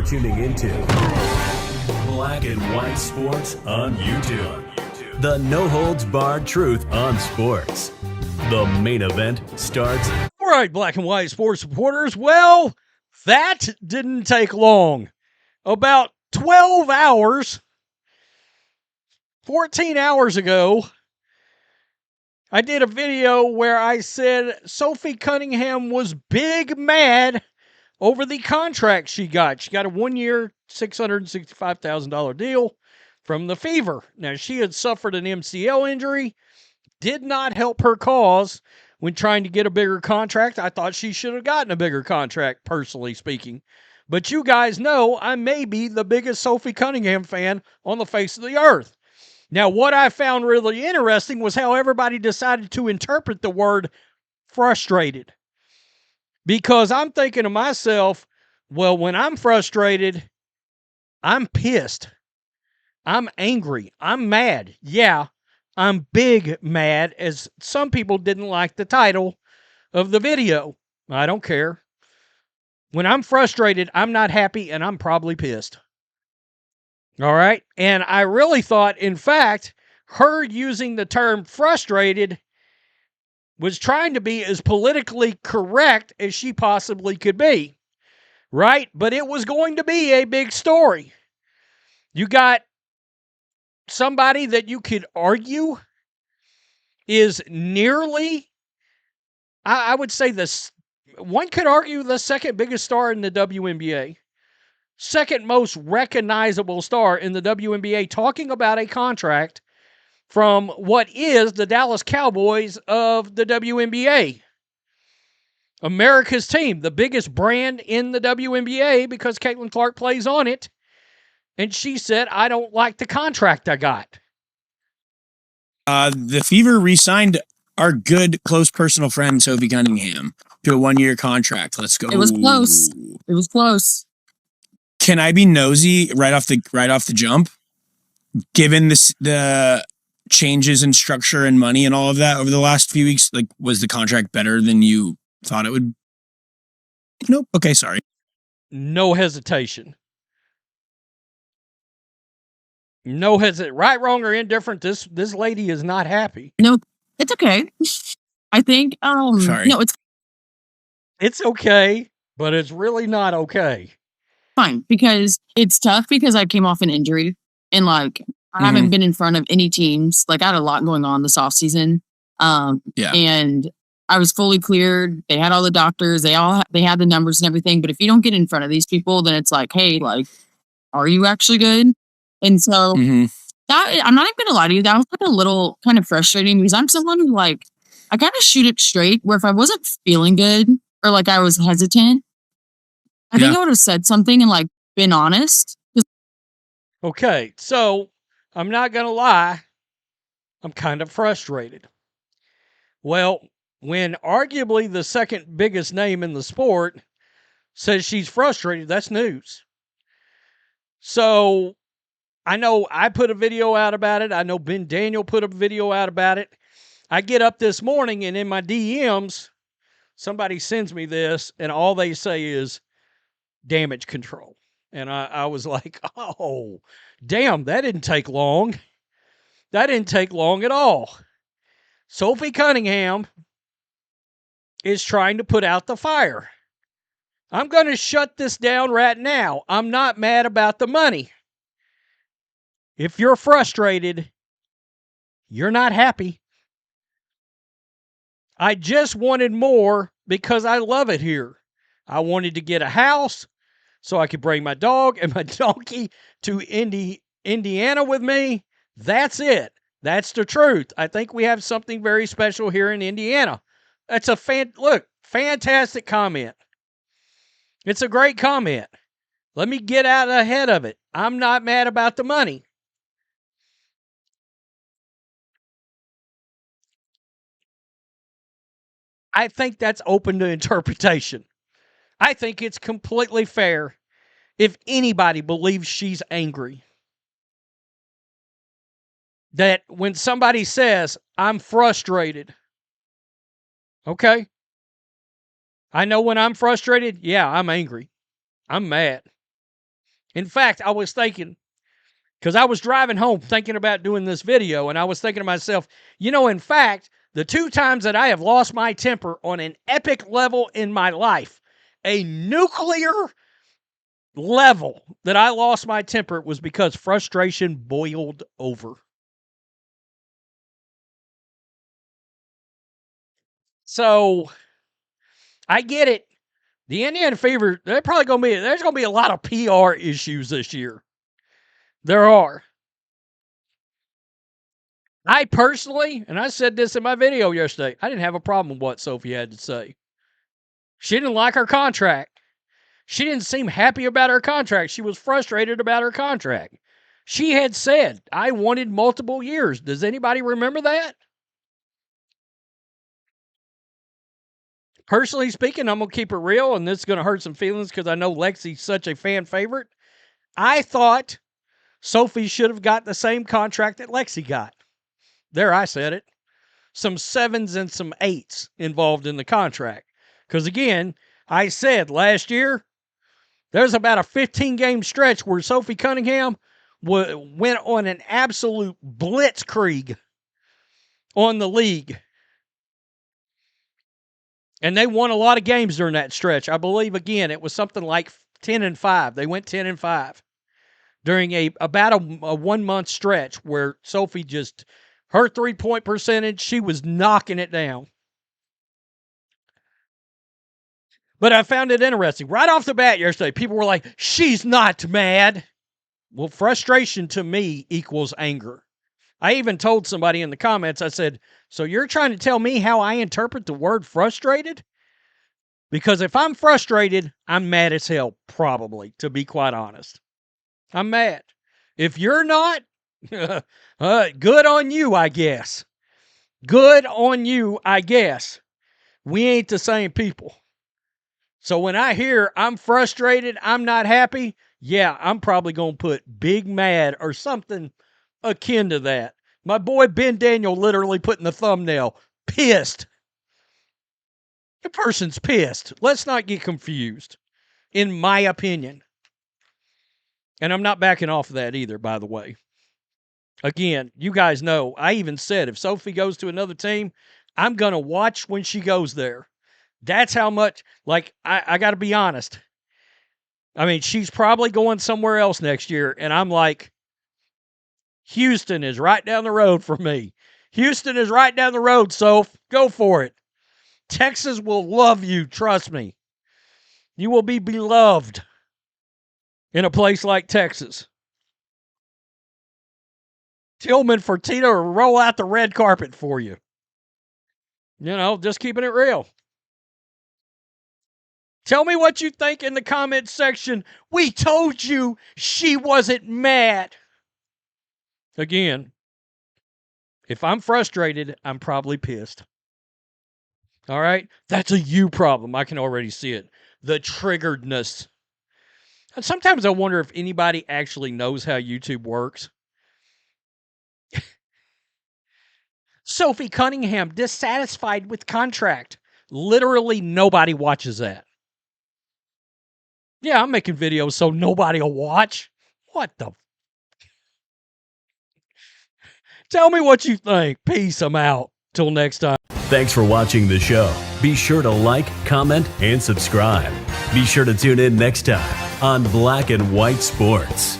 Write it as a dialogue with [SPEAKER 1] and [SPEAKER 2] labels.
[SPEAKER 1] You're tuning into Black and White Sports on YouTube. The no-holds-barred truth on sports. The main event starts.
[SPEAKER 2] All right, Black and White Sports supporters. Well, that didn't take long. About 12 hours, 14 hours ago, I did a video where I said Sophie Cunningham was big mad over the contract she got. She got a 1-year, $665,000 deal from the Fever. Now, she had suffered an MCL injury, did not help her cause when trying to get a bigger contract. I thought she should have gotten a bigger contract, personally speaking. But you guys know I may be the biggest Sophie Cunningham fan on the face of the earth. Now, what I found really interesting was how everybody decided to interpret the word frustrated. Because I'm thinking to myself, well, when I'm frustrated, I'm pissed. I'm angry. I'm mad. Yeah, I'm big mad, as some people didn't like the title of the video. I don't care. When I'm frustrated, I'm not happy, and I'm probably pissed. All right? And I really thought, in fact, her using the term frustrated was trying to be as politically correct as she possibly could be, right? But it was going to be a big story. You got somebody that you could argue is nearly, I would say one could argue the second biggest star in the WNBA, second most recognizable star in the WNBA, talking about a contract from what is the Dallas Cowboys of the WNBA. America's team, the biggest brand in the WNBA because Caitlin Clark plays on it. And she said, I don't like the contract I got.
[SPEAKER 3] The Fever re-signed our good, close personal friend, Sophie Cunningham, to a 1-year contract. Let's go.
[SPEAKER 4] It was close. It was close.
[SPEAKER 3] Can I be nosy right off the jump? Given the changes in structure and money and all of that over the last few weeks, like, was the contract better than you thought it would? Nope. Okay, sorry.
[SPEAKER 2] No hesitation. No hesitation. Right, wrong, or indifferent, this lady is not happy.
[SPEAKER 4] No, it's okay. I think,
[SPEAKER 3] Sorry.
[SPEAKER 4] no,
[SPEAKER 2] It's okay, but it's really not okay.
[SPEAKER 4] fine, because it's tough because I came off an injury and, like, I haven't been in front of any teams. Like, I had a lot going on this offseason. And I was fully cleared. They had all the doctors. They had the numbers and everything. But if you don't get in front of these people, then it's like, hey, like, are you actually good? And so that, I'm not even gonna lie to you, that was like a little kind of frustrating because I'm someone who, like, I kind of shoot it straight, where if I wasn't feeling good or like I was hesitant, I think I would have said something and, like, been honest.
[SPEAKER 2] Okay, so I'm not going to lie, I'm kind of frustrated. Well, when arguably the second biggest name in the sport says she's frustrated, that's news. So I know I put a video out about it. I know Ben Daniel put a video out about it. I get up this morning and in my DMs, somebody sends me this and all they say is damage control. And I was like, oh, damn, that didn't take long. That didn't take long at all. Sophie Cunningham is trying to put out the fire. I'm going to shut this down right now. I'm not mad about the money. If you're frustrated, you're not happy. I just wanted more because I love it here. I wanted to get a house so I could bring my dog and my donkey to Indiana with me. That's it. That's the truth. I think we have something very special here in Indiana. That's a fantastic comment. It's a great comment. Let me get out ahead of it. I'm not mad about the money. I think that's open to interpretation. I think it's completely fair if anybody believes she's angry. That when somebody says, I'm frustrated, okay? I know when I'm frustrated, yeah, I'm angry. I'm mad. In fact, I was thinking, because I was driving home thinking about doing this video, and I was thinking to myself, in fact, the 2 times that I have lost my temper on an epic level in my life, a nuclear level that I lost my temper, was because frustration boiled over. So I get it. The Indiana Fever, there's going to be a lot of PR issues this year. There are. I personally, and I said this in my video yesterday, I didn't have a problem with what Sophie had to say. She didn't like her contract. She didn't seem happy about her contract. She was frustrated about her contract. She had said, I wanted multiple years. Does anybody remember that? Personally speaking, I'm going to keep it real, and this is going to hurt some feelings because I know Lexi's such a fan favorite. I thought Sophie should have got the same contract that Lexi got. There, I said it. Some 7s and some 8s involved in the contract. Because again, I said last year, there's about a 15-game stretch where Sophie Cunningham went on an absolute blitzkrieg on the league. And they won a lot of games during that stretch. I believe, again, it was something like 10-5. They went 10-5 during about a 1-month stretch where Sophie just, her 3-point percentage, she was knocking it down. But I found it interesting. Right off the bat yesterday, people were like, she's not mad. Well, frustration to me equals anger. I even told somebody in the comments, I said, so you're trying to tell me how I interpret the word frustrated? Because if I'm frustrated, I'm mad as hell, probably, to be quite honest. I'm mad. If you're not, good on you, I guess. Good on you, I guess. We ain't the same people. So when I hear I'm frustrated, I'm not happy, yeah, I'm probably going to put big mad or something akin to that. My boy Ben Daniel literally put in the thumbnail, pissed. The person's pissed. Let's not get confused, in my opinion. And I'm not backing off of that either, by the way. Again, you guys know, I even said if Sophie goes to another team, I'm going to watch when she goes there. That's how much, I got to be honest. I mean, she's probably going somewhere else next year, and I'm like, Houston is right down the road for me. Houston is right down the road, Soph. Go for it. Texas will love you, trust me. You will be beloved in a place like Texas. Tillman Fertitta will roll out the red carpet for you. Just keeping it real. Tell me what you think in the comments section. We told you she wasn't mad. Again, if I'm frustrated, I'm probably pissed. All right? That's a you problem. I can already see it. The triggeredness. And sometimes I wonder if anybody actually knows how YouTube works. Sophie Cunningham, dissatisfied with contract. Literally nobody watches that. Yeah, I'm making videos so nobody will watch. What the? Tell me what you think. Peace. I'm out. Till next time.
[SPEAKER 1] Thanks for watching the show. Be sure to like, comment, and subscribe. Be sure to tune in next time on Black and White Sports.